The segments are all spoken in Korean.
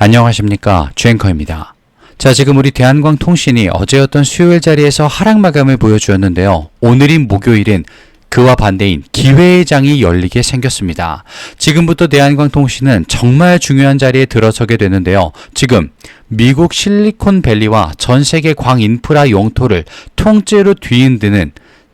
안녕하십니까, 주앵커입니다. 자, 지금 우리 대한광통신이 어제였던 수요일 자리에서 하락 마감을 보여주었는데요. 오늘인 목요일은 그와 반대인 기회의 장이 열리게 생겼습니다. 지금부터 대한광통신은 정말 중요한 자리에 들어서게 되는데요. 지금 미국 실리콘밸리와 전 세계 광 인프라 용토를 통째로 뒤흔드는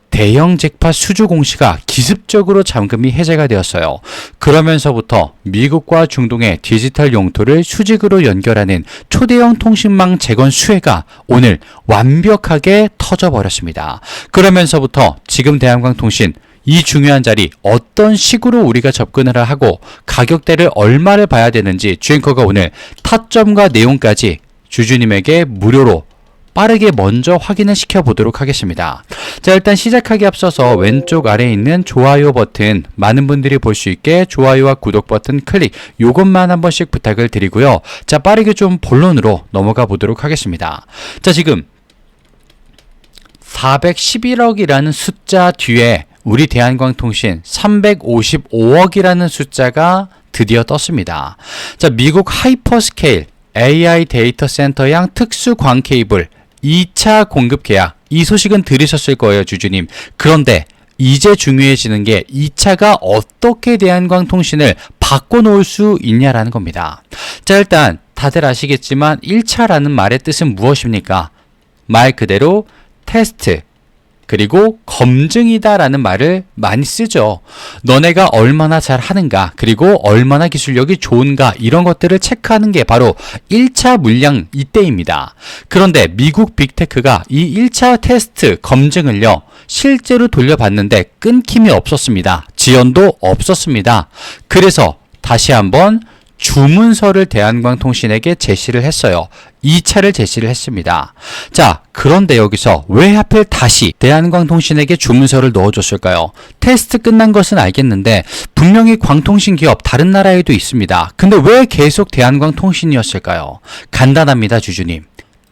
대형 잭팟 수주 공시가 기습적으로 잠금이 해제가 되었어요. 그러면서부터 미국과 중동의 디지털 용토를 수직으로 연결하는 초대형 통신망 재건 수혜가 오늘 완벽하게 터져버렸습니다. 그러면서부터 지금 대한광통신 이 중요한 자리 어떤 식으로 우리가 접근을 하고 가격대를 얼마를 봐야 되는지 주앵커가 오늘 타점과 내용까지 주주님에게 무료로 빠르게 먼저 확인을 시켜보도록 하겠습니다. 자, 일단 시작하기 앞서서 왼쪽 아래에 있는 좋아요 버튼, 많은 분들이 볼 수 있게 좋아요와 구독 버튼 클릭, 요것만 한 번씩 부탁을 드리고요. 자, 빠르게 좀 본론으로 넘어가 보도록 하겠습니다. 자, 지금 411억이라는 숫자 뒤에 우리 대한광통신 355억이라는 숫자가 드디어 떴습니다. 자, 미국 하이퍼스케일 AI 데이터 센터양 특수 광 케이블 2차 공급 계약, 이 소식은 들으셨을 거예요, 주주님. 그런데 이제 중요해지는 게 2차가 어떻게 대한광통신을 바꿔놓을 수 있냐라는 겁니다. 자, 일단 다들 아시겠지만 1차라는 말의 뜻은 무엇입니까? 말 그대로 테스트, 그리고 검증이다 라는 말을 많이 쓰죠. 너네가 얼마나 잘하는가, 그리고 얼마나 기술력이 좋은가, 이런 것들을 체크하는 게 바로 1차 물량 이때입니다. 그런데 미국 빅테크가 이 1차 테스트 검증을요, 실제로 돌려봤는데 끊김이 없었습니다. 지연도 없었습니다. 그래서 다시 한번 주문서를 대한광통신에게 제시를 했어요. 2차를 제시를 했습니다. 자, 그런데 여기서 왜 하필 다시 대한광통신에게 주문서를 넣어줬을까요? 테스트 끝난 것은 알겠는데 분명히 광통신 기업 다른 나라에도 있습니다. 근데 왜 계속 대한광통신이었을까요? 간단합니다, 주주님.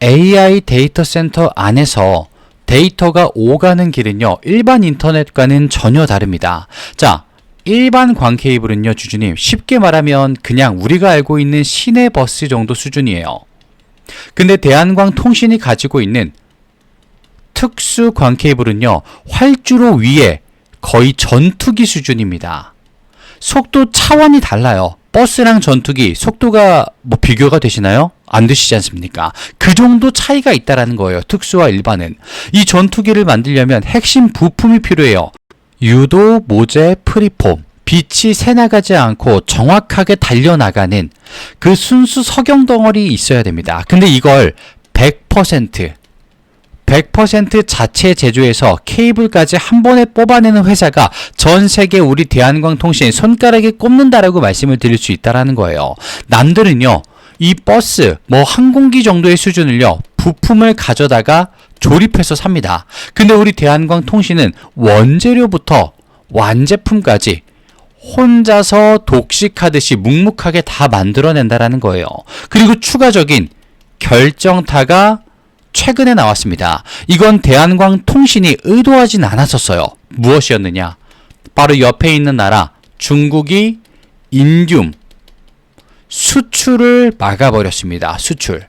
AI 데이터 센터 안에서 데이터가 오가는 길은요, 일반 인터넷과는 전혀 다릅니다. 자, 일반 광 케이블은요, 주주님, 쉽게 말하면 그냥 우리가 알고 있는 시내 버스 정도 수준이에요. 근데 대한광통신이 가지고 있는 특수 광 케이블은요, 활주로 위에 거의 전투기 수준입니다. 속도 차원이 달라요. 버스랑 전투기 속도가 뭐 비교가 되시나요? 안 되시지 않습니까? 그 정도 차이가 있다라는 거예요, 특수와 일반은. 이 전투기를 만들려면 핵심 부품이 필요해요. 유도, 모재, 프리폼, 빛이 새나가지 않고 정확하게 달려나가는 그 순수 석영 덩어리 있어야 됩니다. 근데 이걸 100% 자체 제조해서 케이블까지 한 번에 뽑아내는 회사가 전 세계 우리 대한광통신 손가락에 꼽는다라고 말씀을 드릴 수 있다라는 거예요. 남들은요, 이 버스, 뭐 항공기 정도의 수준을요, 부품을 가져다가 조립해서 삽니다. 근데 우리 대한광통신은 원재료부터 완제품까지 혼자서 독식하듯이 묵묵하게 다 만들어낸다라는 거예요. 그리고 추가적인 결정타가 최근에 나왔습니다. 이건 대한광통신이 의도하진 않았었어요. 무엇이었느냐? 바로 옆에 있는 나라 중국이 인듐 수출을 막아버렸습니다. 수출.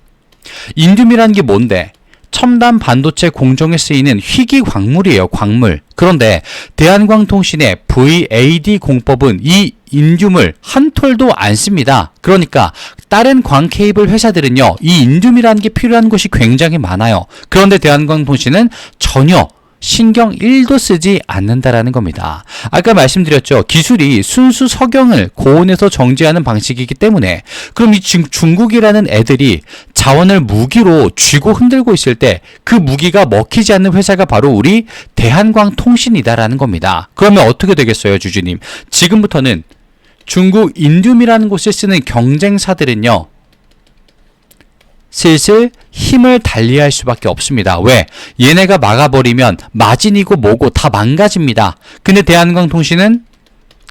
인듐이라는 게 뭔데? 첨단 반도체 공정에 쓰이는 희귀 광물이에요, 광물. 그런데 대한광통신의 VAD 공법은 이 인듐을 한 톨도 안 씁니다. 그러니까 다른 광 케이블 회사들은요, 이 인듐이라는 게 필요한 곳이 굉장히 많아요. 그런데 대한광통신은 전혀 신경 1도 쓰지 않는다라는 겁니다. 아까 말씀드렸죠. 기술이 순수 석영을 고온에서 정제하는 방식이기 때문에, 그럼 이 중국이라는 애들이 자원을 무기로 쥐고 흔들고 있을 때 그 무기가 먹히지 않는 회사가 바로 우리 대한광통신이다라는 겁니다. 그러면 어떻게 되겠어요, 주주님? 지금부터는 중국 인듐이라는 곳에 쓰는 경쟁사들은요, 슬슬 힘을 달리할 수밖에 없습니다. 왜? 얘네가 막아버리면 마진이고 뭐고 다 망가집니다. 근데 대한광통신은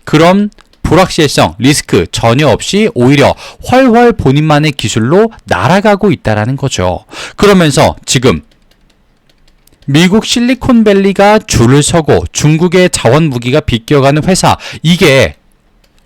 그런 불확실성, 리스크 전혀 없이 오히려 훨훨 본인만의 기술로 날아가고 있다라는 거죠. 그러면서 지금 미국 실리콘밸리가 줄을 서고 중국의 자원 무기가 비껴가는 회사, 이게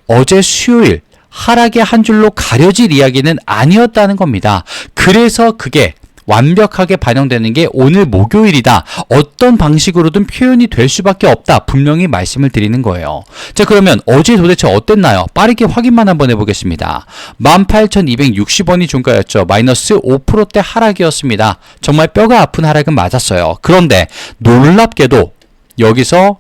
어제 수요일 하락의 한 줄로 가려질 이야기는 아니었다는 겁니다. 그래서 그게 완벽하게 반영되는 게 오늘 목요일이다. 어떤 방식으로든 표현이 될 수밖에 없다. 분명히 말씀을 드리는 거예요. 자, 그러면 어제 도대체 어땠나요? 빠르게 확인만 한번 해보겠습니다. 18,260원이 종가였죠. 마이너스 5%대 하락이었습니다. 정말 뼈가 아픈 하락은 맞았어요. 그런데 놀랍게도 여기서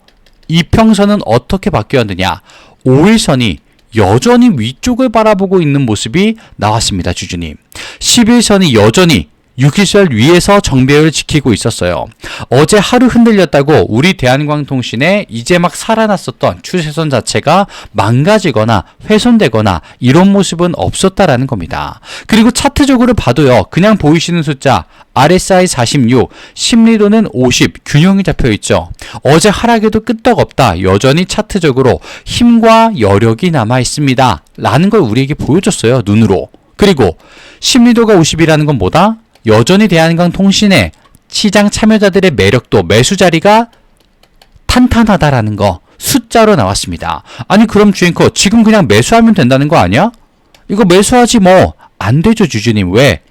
이평선은 어떻게 바뀌었느냐? 5일선이 여전히 위쪽을 바라보고 있는 모습이 나왔습니다. 주주님. 10일선이 여전히 6일선 위에서 정배율을 지키고 있었어요. 어제 하루 흔들렸다고 우리 대한광통신에 이제 막 살아났었던 추세선 자체가 망가지거나 훼손되거나 이런 모습은 없었다라는 겁니다. 그리고 차트적으로 봐도요. 그냥 보이시는 숫자 RSI 46, 심리도는 50, 균형이 잡혀 있죠. 어제 하락에도 끄떡없다. 여전히 차트적으로 힘과 여력이 남아 있습니다. 라는 걸 우리에게 보여줬어요. 눈으로. 그리고 심리도가 50이라는 건 뭐다? 여전히 대한광통신의 시장 참여자들의 매력도 매수 자리가 탄탄하다라는 거 숫자로 나왔습니다. 아니 그럼 주앵커 지금 그냥 매수하면 된다는 거 아니야? 이거 매수하지 뭐. 안 되죠 주주님. 왜?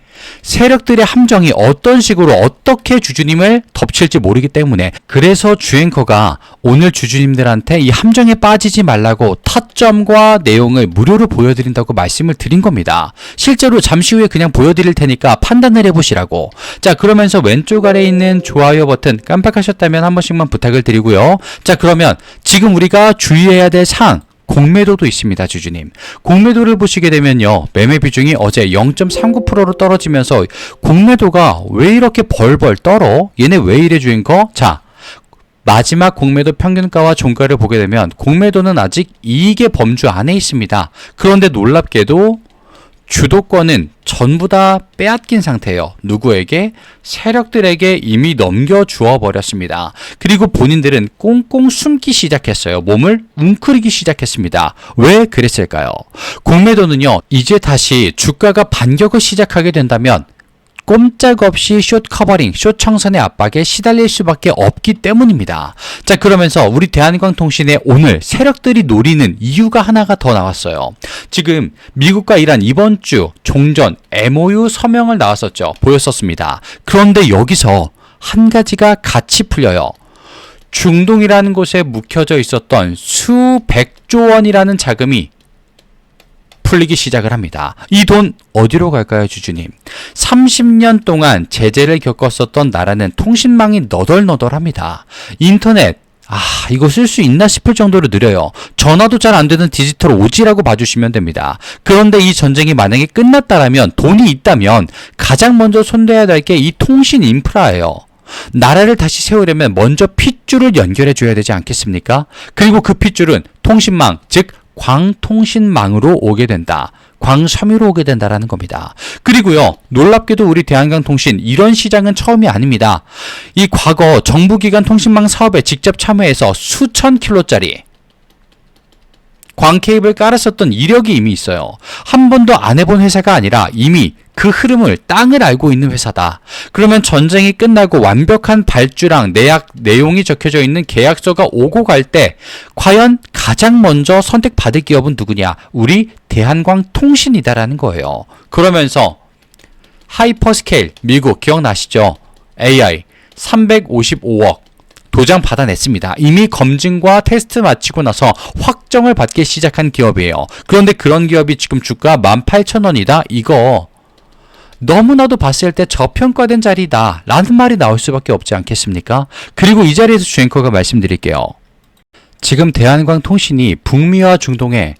세력들의 함정이 어떤 식으로 어떻게 주주님을 덮칠지 모르기 때문에. 그래서 주앵커가 오늘 주주님들한테 이 함정에 빠지지 말라고 타점과 내용을 무료로 보여드린다고 말씀을 드린 겁니다. 실제로 잠시 후에 그냥 보여드릴 테니까 판단을 해보시라고. 자, 그러면서 왼쪽 아래에 있는 좋아요 버튼 깜빡하셨다면 한 번씩만 부탁을 드리고요. 자, 그러면 지금 우리가 주의해야 될 사항, 공매도도 있습니다. 주주님. 공매도를 보시게 되면요. 매매 비중이 어제 0.39%로 떨어지면서 공매도가 왜 이렇게 벌벌 떨어? 얘네 왜 이래 주인거? 자, 마지막 공매도 평균가와 종가를 보게 되면 공매도는 아직 이익의 범주 안에 있습니다. 그런데 놀랍게도 주도권은 전부 다 빼앗긴 상태예요. 누구에게? 세력들에게 이미 넘겨주어 버렸습니다. 그리고 본인들은 꽁꽁 숨기 시작했어요. 몸을 웅크리기 시작했습니다. 왜 그랬을까요? 공매도는요, 이제 다시 주가가 반격을 시작하게 된다면 꼼짝없이 숏 커버링, 숏 청산의 압박에 시달릴 수밖에 없기 때문입니다. 자, 그러면서 우리 대한광통신에 오늘 세력들이 노리는 이유가 하나가 더 나왔어요. 지금 미국과 이란 이번 주 종전 MOU 서명을 나왔었죠. 보였었습니다. 그런데 여기서 한 가지가 같이 풀려요. 중동이라는 곳에 묵혀져 있었던 수백조 원이라는 자금이 풀리기 시작을 합니다. 이 돈 어디로 갈까요, 주주님? 30년 동안 제재를 겪었었던 나라는 통신망이 너덜너덜합니다. 인터넷, 이거 쓸 수 있나 싶을 정도로 느려요. 전화도 잘 안 되는 디지털 오지라고 봐주시면 됩니다. 그런데 이 전쟁이 만약에 끝났다라면, 돈이 있다면 가장 먼저 손대야 될 게 이 통신 인프라예요. 나라를 다시 세우려면 먼저 핏줄을 연결해 줘야 되지 않겠습니까? 그리고 그 핏줄은 통신망, 즉 광통신망으로 오게 된다. 광섬유로 오게 된다라는 겁니다. 그리고요, 놀랍게도 우리 대한광통신 이런 시장은 처음이 아닙니다. 이 과거 정부기관 통신망 사업에 직접 참여해서 수천 킬로짜리 광케이블 깔았었던 이력이 이미 있어요. 한 번도 안 해본 회사가 아니라 이미 그 흐름을 땅을 알고 있는 회사다. 그러면 전쟁이 끝나고 완벽한 발주랑 내용이 적혀져 있는 계약서가 오고 갈 때 과연 가장 먼저 선택받을 기업은 누구냐? 우리 대한광통신이다라는 거예요. 그러면서 하이퍼스케일 미국 기억나시죠? AI 355억 도장 받아냈습니다. 이미 검증과 테스트 마치고 나서 확정을 받기 시작한 기업이에요. 그런데 그런 기업이 지금 주가 18,000원이다? 이거 너무나도 봤을 때 저평가된 자리다 라는 말이 나올 수밖에 없지 않겠습니까? 그리고 이 자리에서 주앵커가 말씀드릴게요. 지금 대한광통신이 북미와 중동에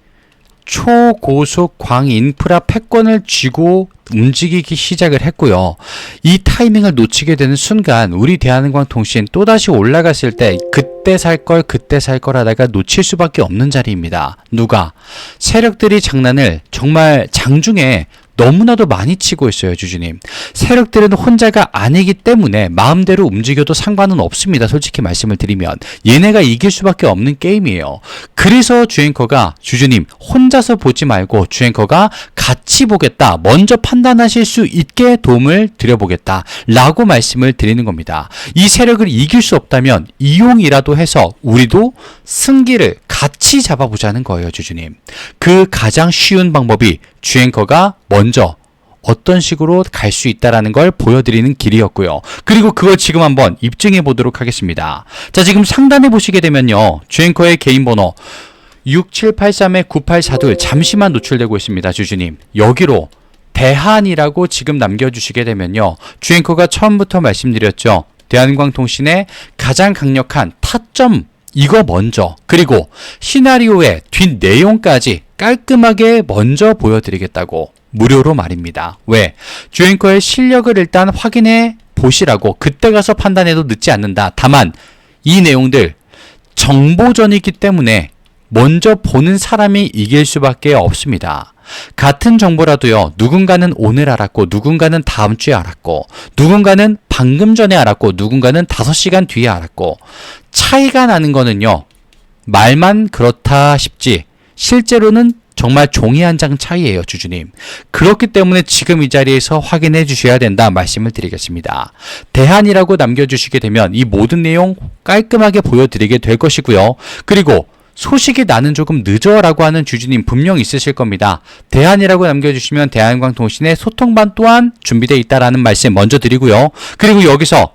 초고속 광인프라 패권을 쥐고 움직이기 시작을 했고요. 이 타이밍을 놓치게 되는 순간 우리 대한광통신 또다시 올라갔을 때 그때 살 걸 하다가 놓칠 수밖에 없는 자리입니다. 누가? 세력들이 장난을 정말 장중에 너무나도 많이 치고 있어요, 주주님. 세력들은 혼자가 아니기 때문에 마음대로 움직여도 상관은 없습니다. 솔직히 말씀을 드리면. 얘네가 이길 수밖에 없는 게임이에요. 그래서 주앵커가 주주님 혼자서 보지 말고 주앵커가 같이 보겠다. 먼저 판단하실 수 있게 도움을 드려보겠다. 라고 말씀을 드리는 겁니다. 이 세력을 이길 수 없다면 이용이라도 해서 우리도 승기를 같이 잡아보자는 거예요, 주주님. 그 가장 쉬운 방법이 주앵커가 먼저 어떤 식으로 갈 수 있다라는 걸 보여드리는 길이었고요. 그리고 그걸 지금 한번 입증해 보도록 하겠습니다. 자, 지금 상단에 보시게 되면요. 주앵커의 개인 번호 6783-9842 잠시만 노출되고 있습니다, 주주님. 여기로 대한이라고 지금 남겨주시게 되면요. 주앵커가 처음부터 말씀드렸죠. 대한광통신의 가장 강력한 타점, 이거 먼저, 그리고 시나리오의 뒷내용까지 깔끔하게 먼저 보여드리겠다고 무료로 말입니다. 왜? 주앵커의 실력을 일단 확인해 보시라고. 그때 가서 판단해도 늦지 않는다. 다만 이 내용들 정보전이기 때문에 먼저 보는 사람이 이길 수밖에 없습니다. 같은 정보라도요. 누군가는 오늘 알았고 누군가는 다음 주에 알았고 누군가는 방금 전에 알았고 누군가는 5시간 뒤에 알았고 차이가 나는 거는요. 말만 그렇다 싶지 실제로는 정말 종이 한 장 차이예요, 주주님. 그렇기 때문에 지금 이 자리에서 확인해 주셔야 된다 말씀을 드리겠습니다. 대한이라고 남겨주시게 되면 이 모든 내용 깔끔하게 보여드리게 될 것이고요. 그리고 소식이 나는 조금 늦어라고 하는 주주님 분명 있으실 겁니다. 대한이라고 남겨주시면 대한광통신의 소통반 또한 준비되어 있다라는 말씀 먼저 드리고요. 그리고 여기서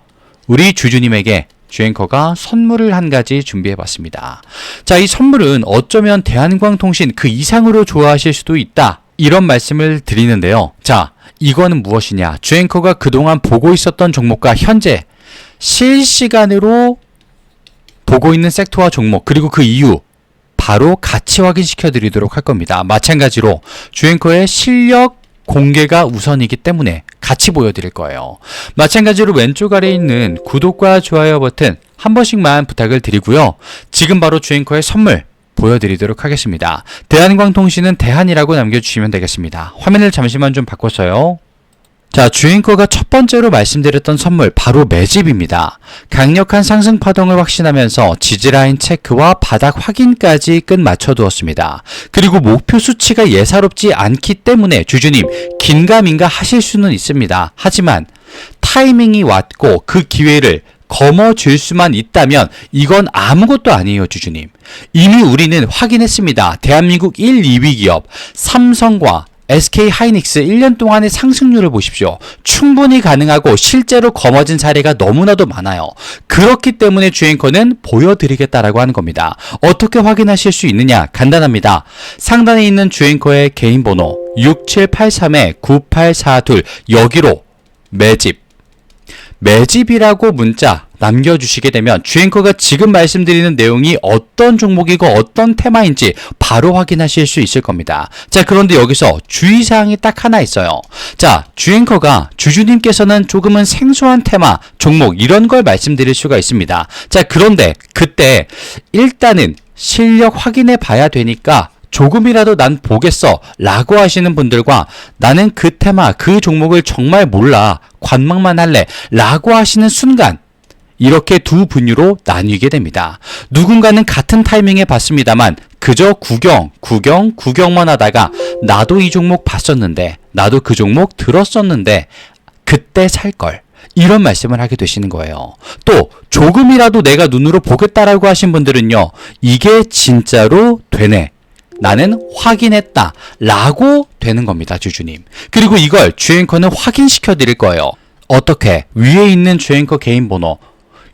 우리 주주님에게 주앵커가 선물을 한 가지 준비해봤습니다. 자, 이 선물은 어쩌면 대한광통신 그 이상으로 좋아하실 수도 있다. 이런 말씀을 드리는데요. 자, 이거는 무엇이냐? 주앵커가 그동안 보고 있었던 종목과 현재 실시간으로 보고 있는 섹터와 종목, 그리고 그 이유 바로 같이 확인시켜 드리도록 할 겁니다. 마찬가지로 주앵커의 실력 공개가 우선이기 때문에 같이 보여드릴 거예요. 마찬가지로 왼쪽 아래에 있는 구독과 좋아요 버튼 한 번씩만 부탁을 드리고요. 지금 바로 주앵커의 선물 보여드리도록 하겠습니다. 대한광통신은 대한이라고 남겨주시면 되겠습니다. 화면을 잠시만 좀 바꿨어요. 자, 주앵커가 첫 번째로 말씀드렸던 선물 바로 매집입니다. 강력한 상승 파동을 확신하면서 지지라인 체크와 바닥 확인까지 끝 맞춰두었습니다. 그리고 목표 수치가 예사롭지 않기 때문에 주주님 긴가민가 하실 수는 있습니다. 하지만 타이밍이 왔고 그 기회를 거머쥘 수만 있다면 이건 아무것도 아니에요, 주주님. 이미 우리는 확인했습니다. 대한민국 1, 2위 기업 삼성과 SK하이닉스 1년 동안의 상승률을 보십시오. 충분히 가능하고 실제로 거머쥔 사례가 너무나도 많아요. 그렇기 때문에 주앵커는 보여드리겠다라고 하는 겁니다. 어떻게 확인하실 수 있느냐? 간단합니다. 상단에 있는 주앵커의 개인 번호 6783-9842 여기로 매집이라고 문자 남겨주시게 되면 주앵커가 지금 말씀드리는 내용이 어떤 종목이고 어떤 테마인지 바로 확인하실 수 있을 겁니다. 자, 그런데 여기서 주의사항이 딱 하나 있어요. 자, 주앵커가 주주님께서는 조금은 생소한 테마, 종목 이런 걸 말씀드릴 수가 있습니다. 자, 그런데 그때 일단은 실력 확인해 봐야 되니까 조금이라도 난 보겠어 라고 하시는 분들과 나는 그 테마, 그 종목을 정말 몰라 관망만 할래 라고 하시는 순간 이렇게 두 분류로 나뉘게 됩니다. 누군가는 같은 타이밍에 봤습니다만 그저 구경만 하다가 나도 이 종목 봤었는데 나도 그 종목 들었었는데 그때 살걸 이런 말씀을 하게 되시는 거예요. 또 조금이라도 내가 눈으로 보겠다라고 하신 분들은요. 이게 진짜로 되네. 나는 확인했다 라고 되는 겁니다, 주주님. 그리고 이걸 주앵커는 확인시켜 드릴 거예요. 어떻게? 위에 있는 주앵커 개인 번호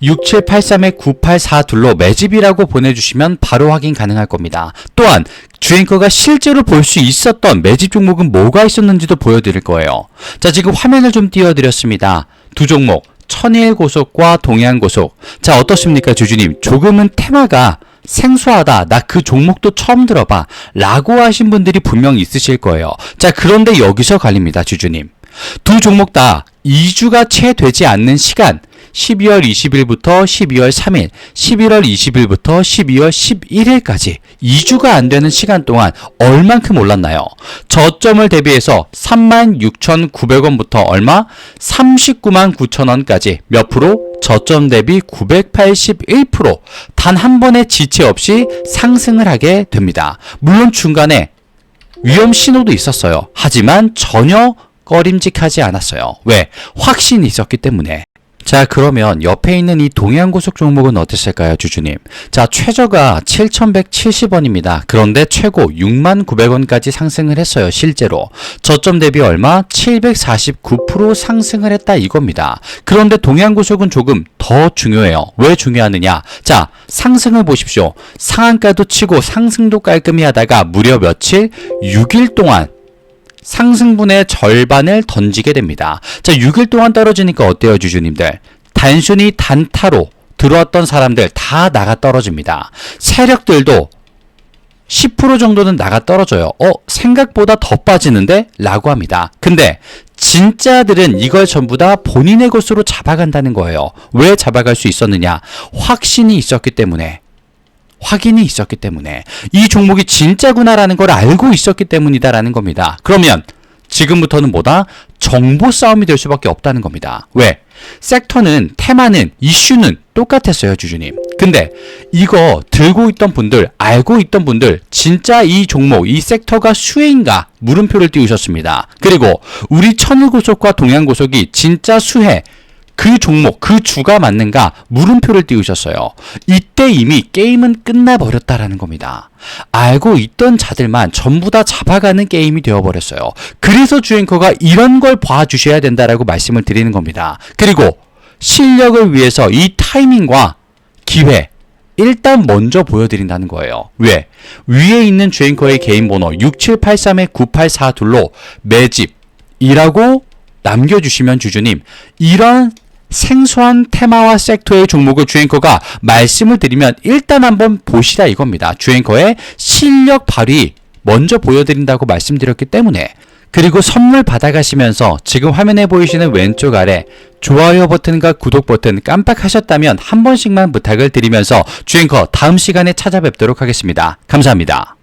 6783-9842로 매집이라고 보내주시면 바로 확인 가능할 겁니다. 또한 주앵커가 실제로 볼 수 있었던 매집 종목은 뭐가 있었는지도 보여드릴 거예요. 자, 지금 화면을 좀 띄워드렸습니다. 두 종목 천일고속과 동해안고속. 자, 어떻습니까, 주주님? 조금은 테마가 생소하다. 나 그 종목도 처음 들어봐. 라고 하신 분들이 분명히 있으실 거예요. 자, 그런데 여기서 갈립니다, 주주님. 두 종목 다 2주가 채 되지 않는 시간 12월 20일부터 12월 3일, 11월 20일부터 12월 11일까지 2주가 안 되는 시간 동안 얼만큼 올랐나요? 저점을 대비해서 36,900원부터 얼마? 399,900원까지 몇 프로? 저점 대비 981% 단 한 번의 지체 없이 상승을 하게 됩니다. 물론 중간에 위험 신호도 있었어요. 하지만 전혀 꺼림직하지 않았어요. 왜? 확신이 있었기 때문에. 자, 그러면 옆에 있는 이 동해안고속 종목은 어땠을까요, 주주님? 자, 최저가 7,170원입니다. 그런데 최고 69,900원까지 상승을 했어요, 실제로. 저점 대비 얼마? 749% 상승을 했다 이겁니다. 그런데 동해안고속은 조금 더 중요해요. 왜 중요하느냐? 자, 상승을 보십시오. 상한가도 치고 상승도 깔끔히 하다가 무려 며칠? 6일 동안 상승분의 절반을 던지게 됩니다. 자, 6일 동안 떨어지니까 어때요, 주주님들? 단순히 단타로 들어왔던 사람들 다 나가 떨어집니다. 세력들도 10% 정도는 나가 떨어져요. 생각보다 더 빠지는데? 라고 합니다. 근데 진짜들은 이걸 전부 다 본인의 것으로 잡아간다는 거예요. 왜 잡아갈 수 있었느냐? 확신이 있었기 때문에. 확인이 있었기 때문에 이 종목이 진짜구나라는 걸 알고 있었기 때문이다라는 겁니다. 그러면 지금부터는 뭐다? 정보 싸움이 될 수밖에 없다는 겁니다. 왜? 섹터는, 테마는, 이슈는 똑같았어요, 주주님. 근데 이거 들고 있던 분들, 알고 있던 분들 진짜 이 종목, 이 섹터가 수혜인가? 물음표를 띄우셨습니다. 그리고 우리 천일고속과 동해안고속이 진짜 수혜, 그 종목, 그 주가 맞는가? 물음표를 띄우셨어요. 이때 이미 게임은 끝나버렸다라는 겁니다. 알고 있던 자들만 전부 다 잡아가는 게임이 되어버렸어요. 그래서 주앵커가 이런 걸 봐주셔야 된다라고 말씀을 드리는 겁니다. 그리고 실력을 위해서 이 타이밍과 기회, 일단 먼저 보여드린다는 거예요. 왜? 위에 있는 주앵커의 개인 번호 6783-9842로 매집이라고 남겨주시면 주주님, 이런 생소한 테마와 섹터의 종목을 주앵커가 말씀을 드리면 일단 한번 보시라 이겁니다. 주앵커의 실력 발휘 먼저 보여드린다고 말씀드렸기 때문에. 그리고 선물 받아가시면서 지금 화면에 보이시는 왼쪽 아래 좋아요 버튼과 구독 버튼 깜빡하셨다면 한 번씩만 부탁을 드리면서 주앵커 다음 시간에 찾아뵙도록 하겠습니다. 감사합니다.